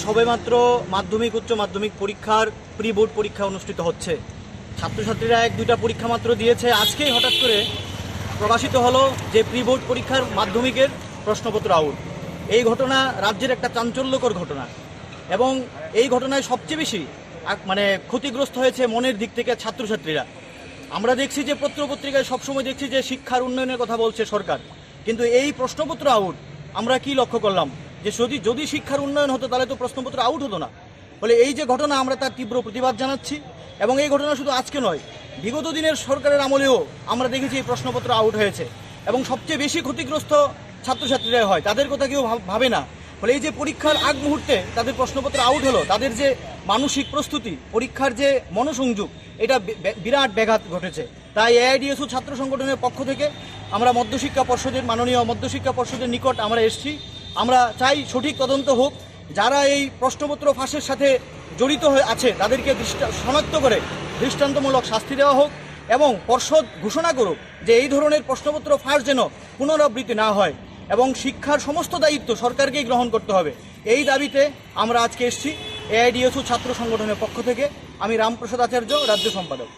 সবেমাত্র মাধ্যমিক উচ্চ মাধ্যমিক পরীক্ষার প্রি বোর্ড পরীক্ষা অনুষ্ঠিত হচ্ছে। ছাত্রছাত্রীরা এক দুইটা পরীক্ষা মাত্র দিয়েছে। আজকেই হঠাৎ করে প্রকাশিত হলো যে প্রি বোর্ড পরীক্ষার মাধ্যমিকের প্রশ্নপত্র আউট। এই ঘটনা রাজ্যের একটা চাঞ্চল্যকর ঘটনা এবং এই ঘটনায় সবচেয়ে বেশি ক্ষতিগ্রস্ত হয়েছে মনের দিক থেকে ছাত্রছাত্রীরা। আমরা দেখছি যে পত্রপত্রিকায় সবসময় দেখছি যে শিক্ষার উন্নয়নের কথা বলছে সরকার, কিন্তু এই প্রশ্নপত্র আউট আমরা কি লক্ষ্য করলাম যে যদি শিক্ষার উন্নয়ন হতো তাহলে তো প্রশ্নপত্র আউট হতো না। ফলে এই যে ঘটনা, আমরা তার তীব্র প্রতিবাদ জানাচ্ছি এবং এই ঘটনা শুধু আজকে নয়, বিগত দিনের সরকারের আমলেও আমরা দেখেছি এই প্রশ্নপত্র আউট হয়েছে এবং সবচেয়ে বেশি ক্ষতিগ্রস্ত ছাত্রছাত্রীরা হয়, তাদের কথা কেউ ভাবে না। ফলে এই যে পরীক্ষার আগ মুহূর্তে তাদের প্রশ্নপত্র আউট হলো, তাদের যে মানসিক প্রস্তুতি, পরীক্ষার যে মনোসংযোগ, এটা বিরাট ব্যাঘাত ঘটেছে। তাই এআইডিএসইউ ছাত্র সংগঠনের পক্ষ থেকে আমরা মধ্যশিক্ষা পর্ষদের মাননীয় মধ্যশিক্ষা পর্ষদের নিকট আমরা এসেছি। আমরা চাই সঠিক তদন্ত হোক, যারা এই প্রশ্নপত্র ফাঁসের সাথে জড়িত হয়ে আছে তাদেরকে শনাক্ত করে দৃষ্টান্তমূলক শাস্তি দেওয়া হোক এবং পর্ষদ ঘোষণা করুক যে এই ধরনের প্রশ্নপত্র ফাঁস যেন পুনরাবৃত্তি না হয় এবং শিক্ষার সমস্ত দায়িত্ব সরকারকেই গ্রহণ করতে হবে। এই দাবিতে আমরা আজকে এসেছি এআইডিএসইউ ছাত্র সংগঠনের পক্ষ থেকে। আমি রামপ্রসাদ আচার্য, রাজ্য সম্পাদক।